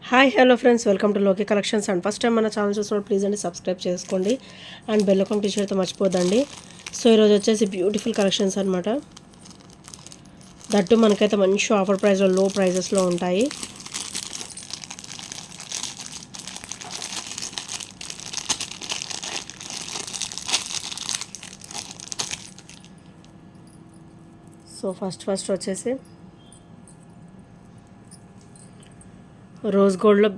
Hi hello friends, welcome to లోకి collections. And first time మన channel చూసినప్పుడు please అండి సబ్స్క్రైబ్ చేసుకోండి అండ్ బెల్ ఐకాన్ క్లిక్ చేయడం మర్చిపోద్దండి. సో ఈరోజు వచ్చేసి బ్యూటిఫుల్ కలెక్షన్స్ అనమాట. దట్టు మనకైతే మంచి ఆఫర్ ప్రైస్లో లో ప్రైజెస్లో ఉంటాయి. సో ఫస్ట్ వచ్చేసి రోజ్ గోల్డ్లో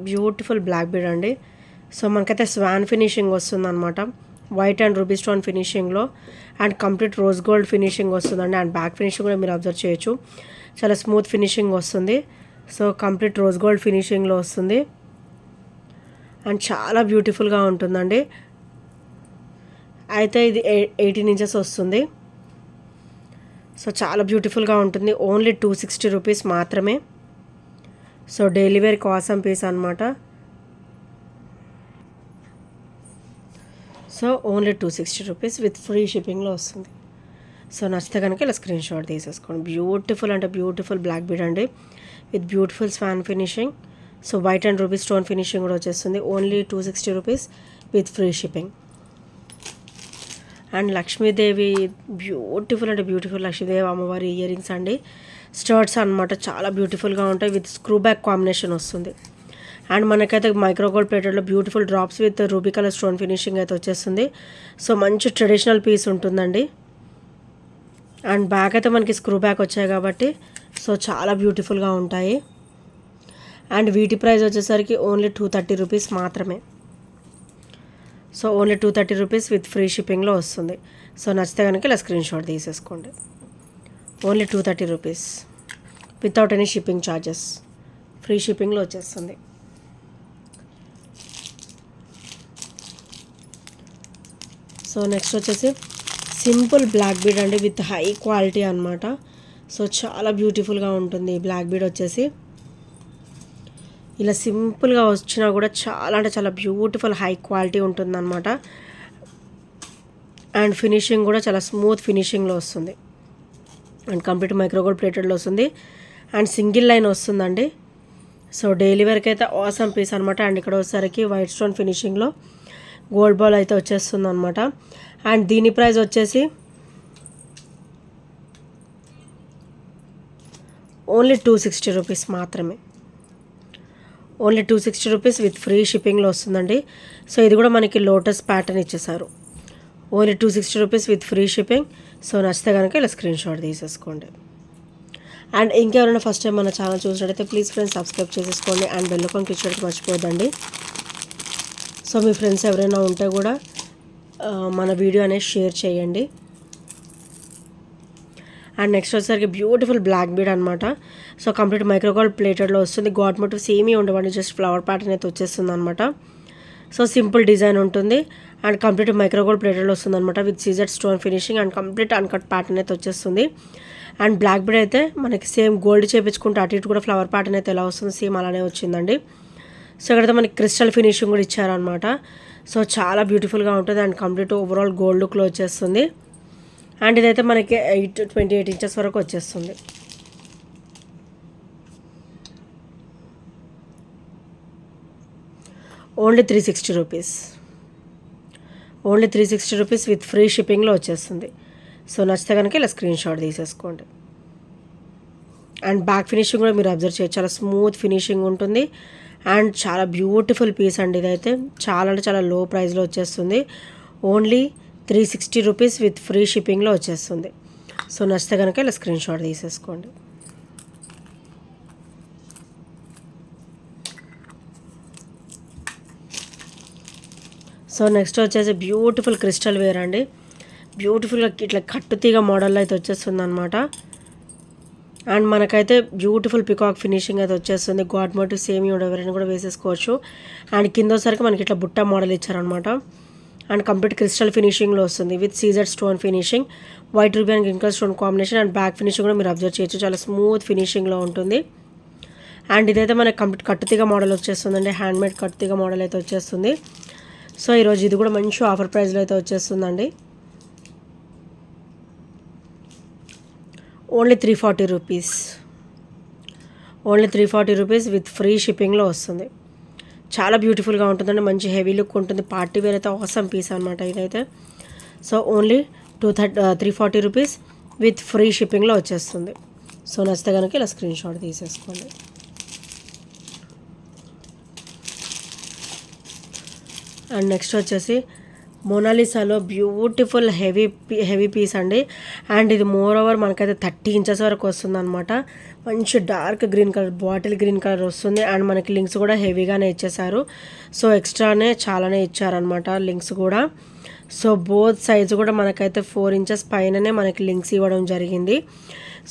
బ్యూటిఫుల్ బ్లాక్ బీడ్ అండి. సో మనకైతే స్వాన్ ఫినిషింగ్ వస్తుంది అనమాట. వైట్ అండ్ రూబీ స్టోన్ ఫినిషింగ్లో and complete rose gold finishing వస్తుందండి. అండ్ బ్యాక్ ఫినిషింగ్ కూడా మీరు అబ్జర్వ్ చేయొచ్చు, చాలా స్మూత్ ఫినిషింగ్ వస్తుంది. సో కంప్లీట్ రోజ్ గోల్డ్ ఫినిషింగ్లో వస్తుంది అండ్ చాలా బ్యూటిఫుల్గా ఉంటుందండి. అయితే ఇది 18 ఇంచెస్ వస్తుంది. సో చాలా బ్యూటిఫుల్గా ఉంటుంది. ఓన్లీ 260 రూపీస్ మాత్రమే. సో డైలీ వేర్ కాసం పీస్ అనమాట. So only 260 rupees with free షిప్పింగ్లో వస్తుంది. సో నచ్చితే కనుక ఇలా స్క్రీన్ షాట్ తీసేసుకోండి. బ్యూటిఫుల్ అంటే బ్యూటిఫుల్ బ్లాక్ బీడ్ అండి with beautiful swan finishing. So white and ruby stone finishing కూడా వచ్చేస్తుంది. Only 260 rupees with free shipping. And Lakshmidevi beautiful అంటే బ్యూటిఫుల్ లక్ష్మీదేవి అమ్మవారి ఇయర్ రింగ్స్ అండి. స్టర్ట్స్ అనమాట, చాలా బ్యూటిఫుల్గా ఉంటాయి. విత్ స్క్రూ బ్యాక్ కాంబినేషన్ వస్తుంది. అండ్ మనకైతే మైక్రోగోల్డ్ ప్లేటెడ్లో beautiful drops with ruby colour stone finishing అయితే వచ్చేస్తుంది. సో మంచి ట్రెడిషనల్ పీస్ ఉంటుందండి. అండ్ బ్యాక్ అయితే మనకి స్క్రూ బ్యాక్ వచ్చాయి కాబట్టి సో చాలా బ్యూటిఫుల్గా ఉంటాయి. అండ్ వీటి ప్రైస్ వచ్చేసరికి ఓన్లీ 230 రూపీస్ మాత్రమే. So only 230 rupees with free షిప్పింగ్లో వస్తుంది. సో నచ్చితే కనుక ఇలా స్క్రీన్ షాట్ తీసేసుకోండి. Only 230 rupees without any shipping charges, free షిప్పింగ్లో వచ్చేస్తుంది. సో నెక్స్ట్ వచ్చేసి సింపుల్ బ్లాక్ బీడ్ అండి విత్ హై క్వాలిటీ అనమాట. సో చాలా బ్యూటిఫుల్గా ఉంటుంది ఈ బ్లాక్ బీడ్ వచ్చేసి. ఇలా సింపుల్గా వచ్చినా కూడా చాలా అంటే చాలా బ్యూటిఫుల్ హై క్వాలిటీ ఉంటుందన్నమాట. అండ్ ఫినిషింగ్ కూడా చాలా స్మూత్ ఫినిషింగ్లో వస్తుంది. అండ్ కంప్లీట్ మైక్రోగోల్డ్ ప్లేటెడ్లో వస్తుంది. అండ్ సింగిల్ లైన్ వస్తుందండి. సో డైలీ వేర్కి అయితే ఆసమ్ పీస్ అనమాట. అండ్ ఇక్కడ వచ్చేసరికి వైట్ స్టోన్ ఫినిషింగ్లో గోల్డ్ బాల్ అయితే వచ్చేస్తుంది అనమాట. అండ్ దీని ప్రైస్ వచ్చేసి ఓన్లీ 260 రూపీస్ మాత్రమే. ఓన్లీ 260 రూపీస్ విత్ ఫ్రీ షిప్పింగ్లో వస్తుందండి. సో ఇది కూడా మనకి లోటస్ ప్యాటర్న్ ఇచ్చేసారు. Only 260 rupees with free shipping. So నచ్చితే కనుక ఇలా స్క్రీన్ షాట్ తీసేసుకోండి. అండ్ ఇంకెవరైనా ఫస్ట్ టైం మన ఛానల్ చూసినట్టయితే ప్లీజ్ ఫ్రెండ్స్ సబ్స్క్రైబ్ చేసేసుకోండి అండ్ బెల్ ఐకాన్ క్లిక్ చేయడం మర్చిపోద్దండి. సో మీ ఫ్రెండ్స్ ఎవరైనా ఉంటే కూడా మన వీడియో అనేది షేర్ చేయండి. అండ్ నెక్స్ట్ వచ్చేసరికి బ్యూటిఫుల్ బ్లాక్ బీడ్ అనమాట. సో కంప్లీట్ మైక్రోగోల్డ్ ప్లేటెడ్లో వస్తుంది. గాడ్ మోటివ్స్ ఏమీ ఉండవండి, జస్ట్ ఫ్లవర్ ప్యాటర్న్ అయితే వచ్చేస్తుంది అనమాట. సో సింపుల్ డిజైన్ ఉంటుంది అండ్ కంప్లీట్ మైక్రోగోల్డ్ ప్లేటెడ్లో వస్తుంది అనమాట with CZ stone finishing and complete uncut pattern అయితే వచ్చేస్తుంది. అండ్ బ్లాక్ బీడ్ అయితే మనకి సేమ్ గోల్డ్ చేపించుకుంటే అటు ఇటు కూడా ఫ్లవర్ ప్యాటర్న్ అయితే ఎలా వస్తుంది సేమ్ అలానే వచ్చిందండి. సో ఇక్కడైతే మనకి క్రిస్టల్ ఫినిషింగ్ కూడా ఇచ్చారనమాట. సో చాలా బ్యూటిఫుల్గా ఉంటుంది అండ్ కంప్లీట్ ఓవరాల్ గోల్డ్ లుక్లో వచ్చేస్తుంది. అండ్ ఇదైతే మనకి 28 ఇంచెస్ వరకు వచ్చేస్తుంది. Only 360 rupees. Only 360 rupees with free షిప్పింగ్లో వచ్చేస్తుంది. సో నచ్చితే కనుక ఇలా స్క్రీన్ షాట్ తీసేసుకోండి. అండ్ బ్యాక్ ఫినిషింగ్ కూడా మీరు అబ్జర్వ్ చేయొచ్చు, చాలా స్మూత్ ఫినిషింగ్ ఉంటుంది అండ్ చాలా బ్యూటిఫుల్ పీస్ అండి. ఇదైతే చాలా అంటే చాలా లో ప్రైస్లో వచ్చేస్తుంది. ఓన్లీ 360 రూపీస్ విత్ ఫ్రీ షిప్పింగ్లో వచ్చేస్తుంది. సో నచ్చితే కనుక ఇలా స్క్రీన్ షాట్ తీసేసుకోండి. సో నెక్స్ట్ వచ్చేసి బ్యూటిఫుల్ క్రిస్టల్ వేర్ అండి. బ్యూటిఫుల్గా ఇట్లా కట్టుతీగ మోడల్లో అయితే వచ్చేస్తుంది అనమాట. అండ్ మనకైతే బ్యూటిఫుల్ పికాక్ ఫినిషింగ్ అయితే వచ్చేస్తుంది. గాడ్ మోటివ్ సేమ్ ఎవరైనా కూడా వేసేసుకోవచ్చు. అండ్ కింద వచ్చరికి మనకి ఇట్లా బుట్ట మోడల్ ఇచ్చారనమాట. అండ్ కంప్లీట్ క్రిస్టల్ ఫినిషింగ్లో వస్తుంది with CZ stone finishing, white ruby and green colour stone combination. And back finishing కూడా మీరు అబ్జర్వ్ చేయొచ్చు, చాలా స్మూత్ ఫినిషింగ్లో ఉంటుంది. అండ్ ఇదైతే మనకి కంప్లీట్ కట్టుతీగ మోడల్ వచ్చేస్తుందండి. హ్యాండ్మేడ్ కట్టుతీగ మోడల్ అయితే వచ్చేస్తుంది. సో ఈరోజు ఇది కూడా మంచి ఆఫర్ ప్రైస్లో అయితే వచ్చేస్తుందండి. Only 340 rupees. Only 340 rupees with free షిప్పింగ్లో వస్తుంది. చాలా బ్యూటిఫుల్గా ఉంటుందండి, మంచి హెవీ లుక్ ఉంటుంది. పార్టీ వేర్ అయితే అవసరం పీస్ అనమాట ఇదైతే. So only 340 rupees with free షిప్పింగ్లో వచ్చేస్తుంది. సో నచ్చితే కనుక ఇలా స్క్రీన్ షాట్ తీసేసుకోండి. అండ్ నెక్స్ట్ వచ్చేసి మొనాలిసాలో బ్యూటిఫుల్ హెవీ పీస్ అండి. అండ్ ఇది మోర్ ఓవర్ మనకైతే 30 ఇంచెస్ వరకు వస్తుంది అనమాట. మంచి dark green colour, bottle green colour వస్తుంది. అండ్ మనకి లింక్స్ కూడా హెవీగానే ఇచ్చేసారు. సో ఎక్స్ట్రానే చాలానే ఇచ్చారనమాట లింక్స్ కూడా. సో బోత్ సైడ్స్ కూడా మనకైతే 4 ఇంచెస్ పైననే మనకి లింక్స్ ఇవ్వడం జరిగింది.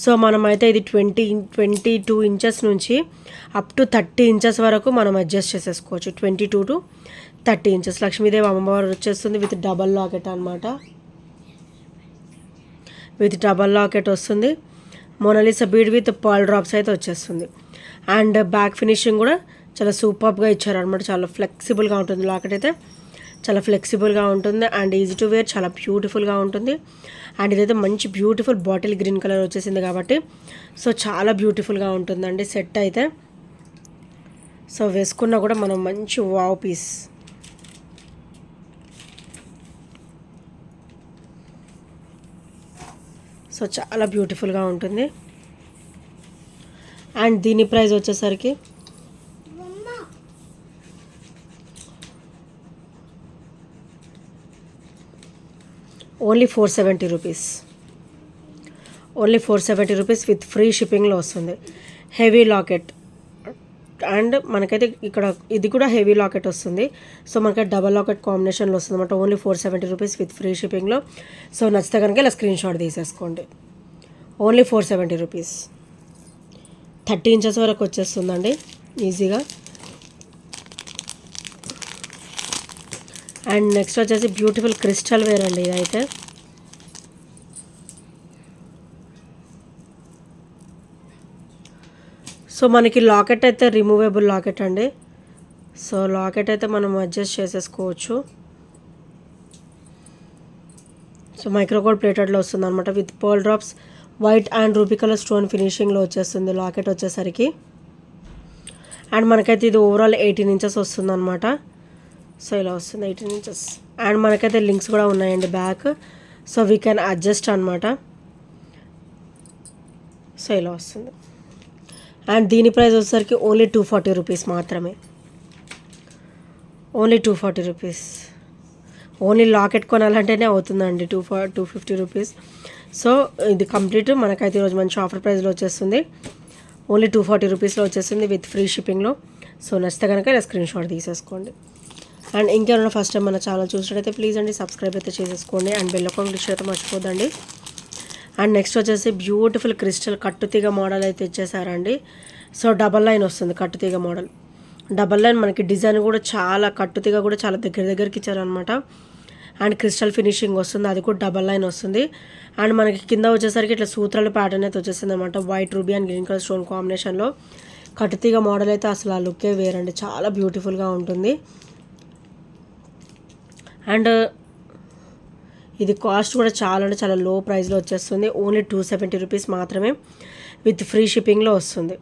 సో మనమైతే ఇది 22 ఇంచెస్ నుంచి అప్ టు 30 ఇంచెస్ వరకు మనం అడ్జస్ట్ చేసేసుకోవచ్చు. 22 to 30 ఇంచెస్. లక్ష్మీదేవి అమ్మవారు వచ్చేస్తుంది విత్ డబల్ లాకెట్ అనమాట. విత్ డబల్ లాకెట్ వస్తుంది. Mona Lisa bead with pearl drops అయితే వచ్చేస్తుంది. అండ్ బ్యాక్ ఫినిషింగ్ కూడా చాలా సూపర్గా ఇచ్చారనమాట. చాలా ఫ్లెక్సిబుల్గా ఉంటుంది. లాకెట్ అయితే చాలా ఫ్లెక్సిబుల్గా ఉంటుంది అండ్ ఈజీ టు వేర్, చాలా బ్యూటిఫుల్గా ఉంటుంది. అండ్ ఇదైతే మంచి బ్యూటిఫుల్ బాటిల్ గ్రీన్ కలర్ వచ్చేసింది కాబట్టి సో చాలా బ్యూటిఫుల్గా ఉంటుందండి సెట్ అయితే. సో వేసుకున్నా కూడా మనం మంచి వావ్ పీస్. సో చాలా బ్యూటిఫుల్గా ఉంటుంది. అండ్ దీని ప్రైస్ వచ్చేసరికి only 470 rupees. Only 470 rupees with free షిప్పింగ్లో వస్తుంది. హెవీ లాకెట్ అండ్ మనకైతే ఇక్కడ ఇది కూడా హెవీ లాకెట్ వస్తుంది. సో మనకైతే డబల్ లాకెట్ కాంబినేషన్లో వస్తుంది అనమాట. ఓన్లీ 470 రూపీస్ విత్ ఫ్రీ షిప్పింగ్లో. సో నచ్చితే కనుక ఇలా స్క్రీన్ షాట్ తీసేసుకోండి. Only 470 rupees. 30 ఇంచెస్ వరకు వచ్చేస్తుందండి ఈజీగా. అండ్ నెక్స్ట్ వచ్చేసి బ్యూటిఫుల్ క్రిస్టల్ వేర్ అండి ఇదైతే. సో మనకి లాకెట్ అయితే రిమూవబుల్ లాకెట్ అండి. సో లాకెట్ అయితే మనం అడ్జస్ట్ చేసేసుకోవచ్చు. సో మైక్రోగోల్డ్ ప్లేటెడ్లో వస్తుంది అనమాట with pearl drops, white and ruby colour stone ఫినిషింగ్లో వచ్చేస్తుంది లాకెట్ వచ్చేసరికి. అండ్ మనకైతే ఇది ఓవరాల్ 18 ఇంచెస్ వస్తుంది అనమాట. సో ఇలా వస్తుంది 18 ఇంచెస్. అండ్ మనకైతే లింక్స్ కూడా ఉన్నాయండి back. So we can adjust అనమాట. సో ఇలా వస్తుంది. అండ్ దీని ప్రైస్ వచ్చేసరికి ఓన్లీ 240 రూపీస్ మాత్రమే. Only 240 rupees. ఓన్లీ లాకెట్ కొనాలంటేనే అవుతుందండి 250 రూపీస్. సో ఇది కంప్లీట్ మనకైతే ఈరోజు మంచి ఆఫర్ ప్రైస్లో వచ్చేస్తుంది. ఓన్లీ 240 రూపీస్లో వచ్చేస్తుంది విత్ ఫ్రీ షిప్పింగ్లో. సో నచ్చితే కనుక ఇలా స్క్రీన్ షాట్ తీసేసుకోండి. అండ్ ఇంకేమైనా ఫస్ట్ టైం మన ఛానల్ చూసినట్టయితే ప్లీజ్ అండి సబ్స్క్రైబ్ అయితే చేసేసుకోండి. అండ్ బెల్ ఐకాన్ క్లిక్ అయితే మర్చిపోద్దండి. అండ్ నెక్స్ట్ వచ్చేసి బ్యూటిఫుల్ క్రిస్టల్ కట్టుతీగ మోడల్ అయితే ఇచ్చేసారండి. సో డబల్ లైన్ వస్తుంది కట్టుతీగ మోడల్. డబల్ లైన్ మనకి డిజైన్ కూడా చాలా, కట్టుతీగ కూడా చాలా దగ్గరికి ఇచ్చారనమాట. అండ్ క్రిస్టల్ ఫినిషింగ్ వస్తుంది, అది కూడా డబల్ లైన్ వస్తుంది. అండ్ మనకి కింద వచ్చేసరికి ఇట్లా సూత్రాల ప్యాటర్న్ అయితే వచ్చేసింది అనమాట. White ruby and green colour stone కాంబినేషన్లో కట్టుతీగ మోడల్ అయితే అసలు ఆ లుక్కే వేరండి, చాలా బ్యూటిఫుల్గా ఉంటుంది. అండ్ ఇది కాస్ట్ కూడా చాలా అంటే చాలా లో ప్రైస్లో వచ్చేస్తుంది. ఓన్లీ 270 రూపీస్ మాత్రమే విత్ ఫ్రీ షిప్పింగ్లో వస్తుంది.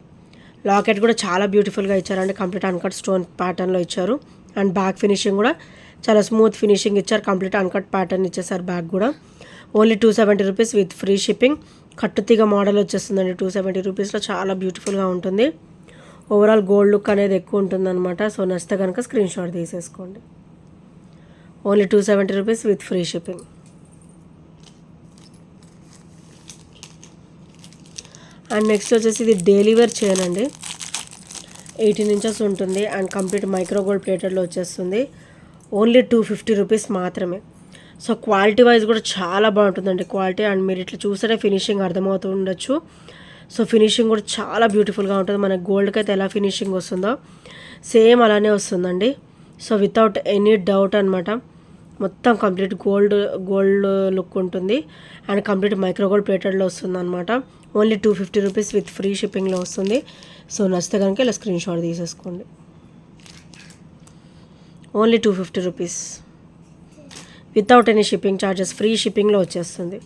లాకెట్ కూడా చాలా బ్యూటిఫుల్గా ఇచ్చారండి, కంప్లీట్ అన్కట్ స్టోన్ ప్యాటర్న్లో ఇచ్చారు. అండ్ బ్యాక్ ఫినిషింగ్ కూడా చాలా స్మూత్ ఫినిషింగ్ ఇచ్చారు, కంప్లీట్ అన్కట్ ప్యాటర్న్ ఇచ్చేసారు బ్యాక్ కూడా. Only 270 rupees with free shipping. కట్టుతీగ మోడల్ వచ్చేస్తుందండి 270 రూపీస్లో, చాలా బ్యూటిఫుల్గా ఉంటుంది. ఓవరాల్ గోల్డ్ లుక్ అనేది ఎక్కువ ఉంటుందన్నమాట. సో నచ్చితే కనుక స్క్రీన్ షాట్ తీసేసుకోండి. Only 270 rupees with free shipping. And next వచ్చేసి ఇది డైలీ వేర్ చైన్ అండి, 18 ఇంచెస్ ఉంటుంది. అండ్ కంప్లీట్ మైక్రోగోల్డ్ ప్లేటెడ్లో వచ్చేస్తుంది. ఓన్లీ 250 రూపీస్ మాత్రమే. సో క్వాలిటీ వైజ్ కూడా చాలా బాగుంటుందండి క్వాలిటీ. అండ్ మీరు ఇట్లా చూస్తేనే ఫినిషింగ్ అర్థమవుతూ ఉండొచ్చు. సో ఫినిషింగ్ కూడా చాలా బ్యూటిఫుల్గా ఉంటుంది. మన గోల్డ్కి అయితే ఎలా ఫినిషింగ్ వస్తుందో సేమ్ అలానే వస్తుందండి. సో వితౌట్ ఎనీ డౌట్ అనమాట, మొత్తం కంప్లీట్ గోల్డ్ లుక్ ఉంటుంది. అండ్ కంప్లీట్ మైక్రోగోల్డ్ ప్లేటెడ్లో వస్తుంది అనమాట. ఓన్లీ 250 రూపీస్ విత్ ఫ్రీ షిప్పింగ్లో వస్తుంది. సో నచ్చితే కనుక ఇలా స్క్రీన్ షాట్ తీసేసుకోండి. Only 250 rupees without any shipping charges, free షిప్పింగ్లో వచ్చేస్తుంది.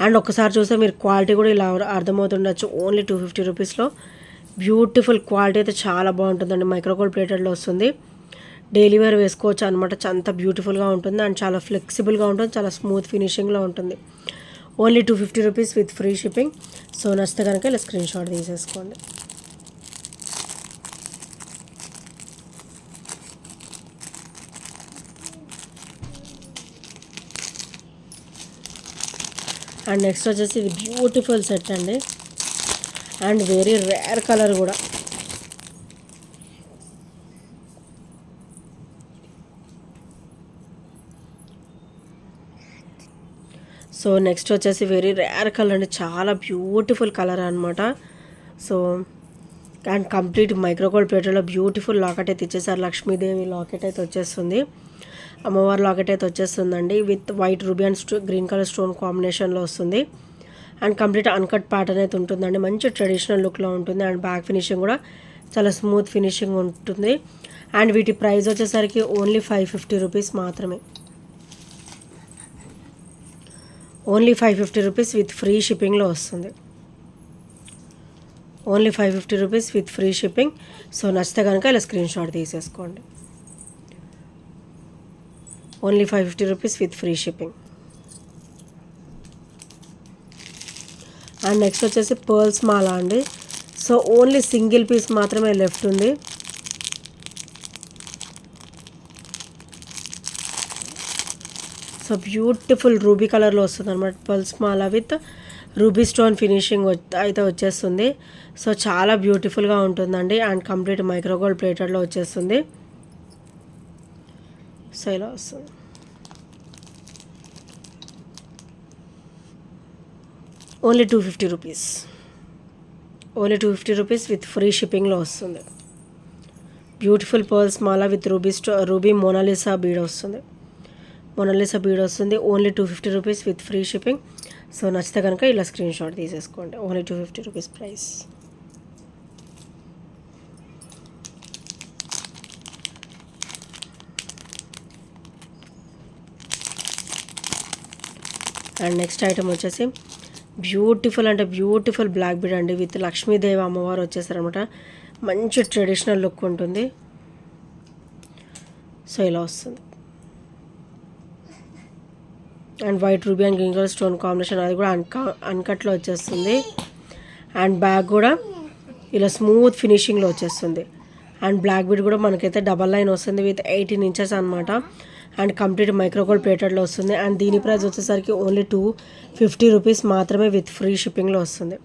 అండ్ ఒకసారి చూస్తే మీరు క్వాలిటీ కూడా ఇలా అర్థమవుతుండొచ్చు. ఓన్లీ 250 రూపీస్లో బ్యూటిఫుల్ క్వాలిటీ అయితే చాలా బాగుంటుందండి. మైక్రో గోల్డ్ ప్లేటెడ్లో వస్తుంది. డైలీ వేర్ వేసుకోవచ్చు అనమాట. అంత బ్యూటిఫుల్గా ఉంటుంది అండ్ చాలా ఫ్లెక్సిబుల్గా ఉంటుంది, చాలా స్మూత్ ఫినిషింగ్లో ఉంటుంది. Only 250 rupees with free shipping. So నచ్చితే కనుక ఇలా స్క్రీన్ షాట్ తీసేసుకోండి. అండ్ నెక్స్ట్ వచ్చేసి ఇది బ్యూటిఫుల్ సెట్ అండి అండ్ వెరీ రేర్ కలర్ కూడా. సో నెక్స్ట్ వచ్చేసి వెరీ రేర్ కలర్ అండి, చాలా బ్యూటిఫుల్ కలర్ అనమాట. సో అండ్ కంప్లీట్ మైక్రోగోల్డ్ ప్లేటెడ్లో బ్యూటిఫుల్ లాకెట్ అయితే ఇచ్చేసారు. లక్ష్మీదేవి లాకెట్ అయితే వచ్చేస్తుంది, అమ్మవారి లాకెట్ అయితే వచ్చేస్తుందండి. With white ruby and green colour stone కాంబినేషన్లో వస్తుంది. అండ్ కంప్లీట్ అన్కట్ ప్యాటర్న్ అయితే ఉంటుందండి. మంచి ట్రెడిషనల్ లుక్లో ఉంటుంది అండ్ బ్యాక్ ఫినిషింగ్ కూడా చాలా స్మూత్ ఫినిషింగ్ ఉంటుంది. అండ్ వీటి ప్రైస్ వచ్చేసరికి ఓన్లీ 550 రూపీస్ మాత్రమే. ఓన్లీ 550 రూపీస్ విత్ ఫ్రీ షిప్పింగ్లో వస్తుంది. Only 550 rupees with free shipping. So నచ్చితే కనుక ఇలా స్క్రీన్ షాట్ తీసేసుకోండి. Only 550 rupees with free shipping. And next వచ్చేసి పర్ల్స్ మాల అండి. సో ఓన్లీ సింగిల్ పీస్ మాత్రమే లెఫ్ట్ ఉంది. సో బ్యూటిఫుల్ రూబీ కలర్లో వస్తుంది అనమాట. పర్ల్స్ మాల విత్ రూబీ స్టోన్ ఫినిషింగ్ అయితే వచ్చేస్తుంది. సో చాలా బ్యూటిఫుల్గా ఉంటుందండి అండ్ కంప్లీట్ మైక్రోగోల్డ్ ప్లేటెడ్లో వచ్చేస్తుంది. సో ఇలా వస్తుంది. Only 250 rupees. Only 250 rupees with free షిప్పింగ్లో వస్తుంది. బ్యూటిఫుల్ పర్ల్స్ మాల విత్ రూబీ మోనాలిసా బీడ్ వస్తుంది. మోనాలిసా బీడ్ వస్తుంది. Only 250 rupees with free shipping. So నచ్చితే కనుక ఇలా స్క్రీన్ షాట్ తీసేసుకోండి. Only 250 rupees price. And next item వచ్చేసి బ్యూటిఫుల్ అంటే బ్యూటిఫుల్ బ్లాక్ బీడ్ అండి విత్ లక్ష్మీదేవి అమ్మవారు వచ్చేసారనమాట. మంచి ట్రెడిషనల్ లుక్ ఉంటుంది. సో ఇలా వస్తుంది. And white ruby and green colour stone combination, అది కూడా అన్కట్లో వచ్చేస్తుంది. అండ్ బ్యాగ్ కూడా ఇలా స్మూత్ ఫినిషింగ్లో వచ్చేస్తుంది. అండ్ బ్లాక్ బీడ్ కూడా మనకైతే డబల్ లైన్ వస్తుంది విత్ 18 ఇంచెస్ అనమాట. అండ్ కంప్లీట్ మైక్రోగోల్డ్ ప్లేటెడ్లో వస్తుంది. అండ్ దీని ప్రైస్ వచ్చేసరికి ఓన్లీ 250 రూపీస్ మాత్రమే విత్ ఫ్రీ షిప్పింగ్లో వస్తుంది.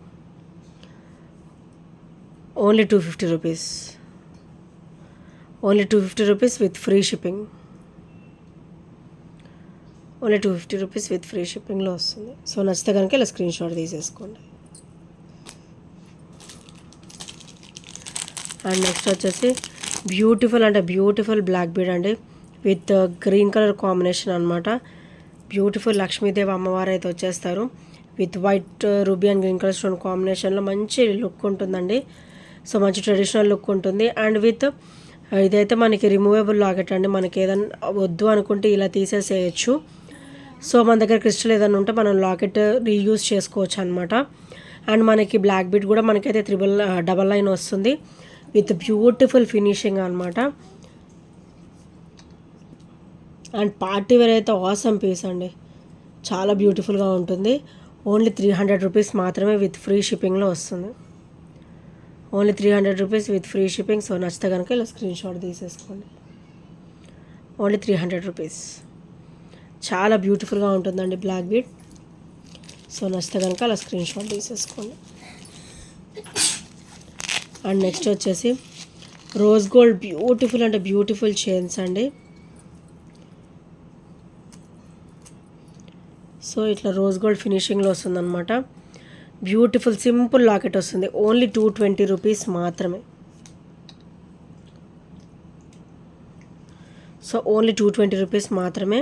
Only 250 rupees. Only 250 rupees with free shipping. Only 250 rupees with free షిప్పింగ్లో వస్తుంది. సో నచ్చితే కనుక ఇలా స్క్రీన్ షాట్ తీసేసుకోండి. అండ్ నెక్స్ట్ వచ్చేసి బ్యూటిఫుల్ అంటే బ్యూటిఫుల్ బ్లాక్ బీడ్ అండి విత్ గ్రీన్ కలర్ కాంబినేషన్ అనమాట. బ్యూటిఫుల్ లక్ష్మీదేవి అమ్మవారు అయితే వచ్చేస్తారు with white ruby and green colour stone కాంబినేషన్లో మంచి లుక్ ఉంటుందండి. సో మంచి ట్రెడిషనల్ లుక్ ఉంటుంది. అండ్ విత్ ఇదైతే మనకి రిమూవబుల్ లాకెట్ అండి. మనకి ఏదైనా వద్దు అనుకుంటే ఇలా తీసేసేయచ్చు. సో మన దగ్గర క్రిస్టల్ ఏదైనా ఉంటే మనం లాకెట్ రీయూజ్ చేసుకోవచ్చు అనమాట. అండ్ మనకి బ్లాక్ బీడ్ కూడా మనకైతే డబల్ లైన్ వస్తుంది విత్ బ్యూటిఫుల్ ఫినిషింగ్ అనమాట. అండ్ పార్టీ వేర్ అయితే ఆసమ్ పీస్ అండి, చాలా బ్యూటిఫుల్గా ఉంటుంది. ఓన్లీ 300 రూపీస్ మాత్రమే విత్ ఫ్రీ షిప్పింగ్లో వస్తుంది. Only 300 rupees with free shipping. So నచ్చితే కనుక ఇలా స్క్రీన్ షాట్ తీసేసుకోండి. Only 300 rupees. చాలా బ్యూటిఫుల్గా ఉంటుందండి బ్లాక్ బీడ్. సో నచ్చితే కనుక అలా స్క్రీన్ షాట్ తీసేసుకోండి. అండ్ నెక్స్ట్ వచ్చేసి రోజ్ గోల్డ్ బ్యూటిఫుల్ అంటే బ్యూటిఫుల్ చైన్స్ అండి. సో ఇట్లా రోజ్ గోల్డ్ ఫినిషింగ్లో వస్తుందన్నమాట. బ్యూటిఫుల్ సింపుల్ లాకెట్ వస్తుంది. ఓన్లీ 220 రూపీస్ మాత్రమే. సో ఓన్లీ 220 రూపీస్ మాత్రమే.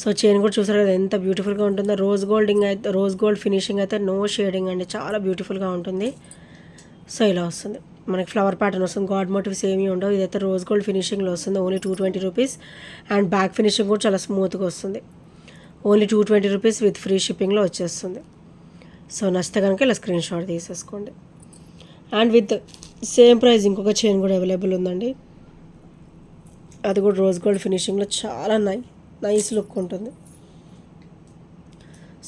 సో చైన్ కూడా చూసారు కదా ఎంత బ్యూటిఫుల్గా ఉంటుందో. రోజ్ గోల్డ్ ఫినిషింగ్ అయితే నో షేడింగ్ అండి, చాలా బ్యూటిఫుల్గా ఉంటుంది. సో ఇలా వస్తుంది. మనకి ఫ్లవర్ ప్యాటర్న్ వస్తుంది. గాడ్ మోటివ్స్ ఏమీ ఉండవు. ఇదైతే రోజ్ గోల్డ్ ఫినిషింగ్లో వస్తుంది. Only 220 rupees. And back finishing కూడా చాలా స్మూత్గా వస్తుంది. ఓన్లీ 220 రూపీస్ విత్ ఫ్రీ షిప్పింగ్లో వచ్చేస్తుంది. సో నచ్చితే కనుక ఇలా స్క్రీన్ షాట్ తీసేసుకోండి. అండ్ విత్ సేమ్ ప్రైస్ ఇంకొక చైన్ కూడా అవైలబుల్ ఉందండి. అది కూడా రోజ్ గోల్డ్ ఫినిషింగ్లో చాలా నైస్ లుక్ ఉంటుంది.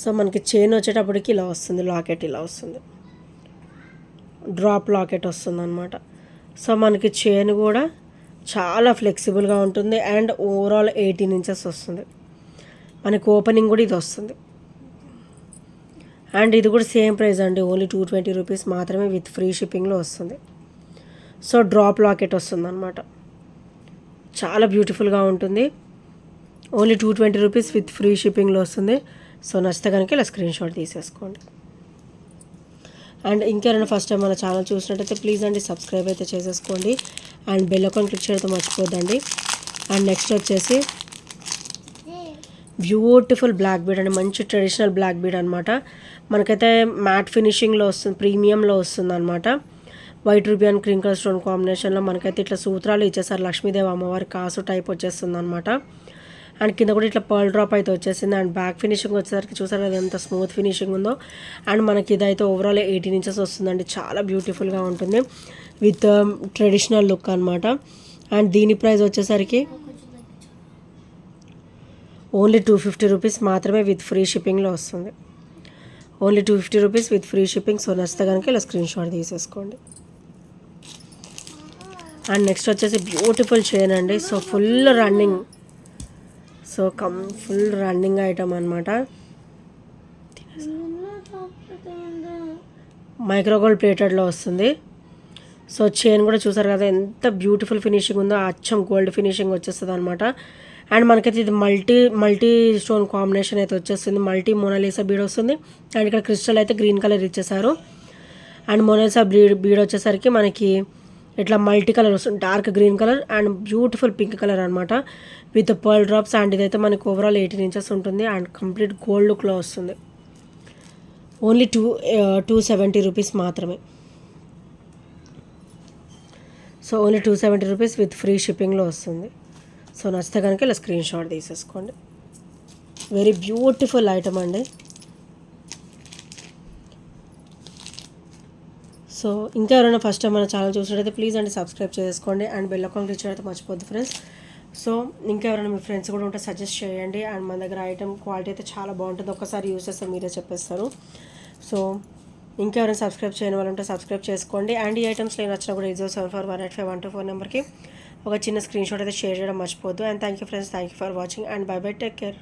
సో మనకి చైన్ వచ్చేటప్పటికి ఇలా వస్తుంది, లాకెట్ ఇలా వస్తుంది, డ్రాప్ లాకెట్ వస్తుంది అనమాట. సో మనకి చైన్ కూడా చాలా ఫ్లెక్సిబుల్గా ఉంటుంది అండ్ ఓవరాల్ 18 ఇంచెస్ వస్తుంది. మనకి ఓపెనింగ్ కూడా ఇది వస్తుంది. అండ్ ఇది కూడా సేమ్ ప్రైస్ అండి, ఓన్లీ 220 రూపీస్ మాత్రమే విత్ ఫ్రీ షిప్పింగ్లో వస్తుంది. సో డ్రాప్ లాకెట్ వస్తుంది అనమాట, చాలా బ్యూటిఫుల్గా ఉంటుంది. ఓన్లీ 220 రూపీస్ విత్ ఫ్రీ షిప్పింగ్లో వస్తుంది. సో నచ్చితే కనుక ఇలా స్క్రీన్ షాట్ తీసేసుకోండి. అండ్ ఇంకెవరైనా ఫస్ట్ టైం మన ఛానల్ చూసినట్టయితే ప్లీజ్ అండి సబ్స్క్రైబ్ అయితే చేసేసుకోండి అండ్ బెల్ ఐకాన్ క్లిక్ చేయడం మర్చిపోద్దండి. అండ్ నెక్స్ట్ వచ్చేసి బ్యూటిఫుల్ బ్లాక్ బీడ్ అండి, మంచి ట్రెడిషనల్ బ్లాక్ బీడ్ అనమాట. మనకైతే మ్యాట్ ఫినిషింగ్లో వస్తుంది, ప్రీమియంలో వస్తుంది అనమాట. White ruby and cream colour stone కాంబినేషన్లో మనకైతే ఇట్లా సూత్రాలు ఇచ్చేసారు, లక్ష్మీదేవి అమ్మవారి కాసు టైప్ వచ్చేస్తుంది అనమాట. అండ్ కింద కూడా ఇట్లా పర్ల్ డ్రాప్ అయితే వచ్చేసింది. అండ్ బ్యాక్ ఫినిషింగ్ వచ్చేసరికి చూసారు కదా ఎంత స్మూత్ ఫినిషింగ్ ఉందో. అండ్ మనకి ఇదైతే ఓవరాల్ 18 ఇంచెస్ వస్తుందండి, చాలా బ్యూటిఫుల్గా ఉంటుంది విత్ ట్రెడిషనల్ లుక్ అనమాట. అండ్ దీని ప్రైస్ వచ్చేసరికి ఓన్లీ 250 రూపీస్ మాత్రమే విత్ ఫ్రీ షిప్పింగ్లో వస్తుంది. Only 250 rupees with free shipping. So నచ్చితే కనుక ఇలా స్క్రీన్ షాట్ తీసేసుకోండి. అండ్ నెక్స్ట్ వచ్చేసి బ్యూటిఫుల్ చైన్ అండి. So full running, so full running item అనమాట. మైక్రోగోల్డ్ ప్లేటెడ్లో వస్తుంది. సో చైన్ కూడా చూసారు కదా ఎంత బ్యూటిఫుల్ ఫినిషింగ్ ఉందో, అచ్చం గోల్డ్ ఫినిషింగ్ వచ్చేస్తుంది అనమాట. అండ్ మనకైతే ఇది మల్టీ స్టోన్ కాంబినేషన్ అయితే వచ్చేస్తుంది, మల్టీ మోనాలిసా బీడ్ వస్తుంది. అండ్ ఇక్కడ క్రిస్టల్ అయితే గ్రీన్ కలర్ ఇచ్చేసారు. అండ్ మోనాలిసా బీడ్ వచ్చేసరికి మనకి ఇట్లా మల్టీ కలర్ వస్తుంది, dark green colour and beautiful pink colour అనమాట విత్ పర్ల్ డ్రాప్స్. అండ్ ఇదైతే మనకి ఓవరాల్ 18 ఇంచెస్ ఉంటుంది అండ్ కంప్లీట్ గోల్డ్ లుక్లో వస్తుంది. ఓన్లీ 270 రూపీస్ మాత్రమే. So only 270 rupees with free షిప్పింగ్లో వస్తుంది. సో నచ్చితే కనుక ఇలా స్క్రీన్ షాట్ తీసేసుకోండి. వెరీ బ్యూటిఫుల్ ఐటమ్ అండి. సో ఇంకా ఎవరైనా ఫస్ట్ టైం మన ఛానల్ చూసినట్టయితే ప్లీజ్ అండి సబ్స్క్రైబ్ చేసుకోండి అండ్ బెల్ ఐకాన్ క్లిక్ చేయడం మర్చిపోద్దు ఫ్రెండ్స్. సో ఇంకా ఎవరైనా మీ ఫ్రెండ్స్ కూడా ఉంటే సజెస్ట్ చేయండి. అండ్ మన దగ్గర ఐటమ్ క్వాలిటీ అయితే చాలా బాగుంటుంది, ఒక్కసారి యూజ్ చేస్తే మీరే చెప్పేస్తారు. సో ఇంకా ఎవరైనా సబ్స్క్రైబ్ చేయని వాళ్ళు ఉంటే సబ్స్క్రైబ్ చేసుకోండి. అండ్ ఈ ఐటమ్స్లో నచ్చినా కూడా 8074185124 నెంబర్కి ఒక చిన్న స్క్రీన్ షాట్ అయితే షేర్ చేయడం మర్చిపోద్దు. And thank you friends, thank you for watching and bye bye, take care.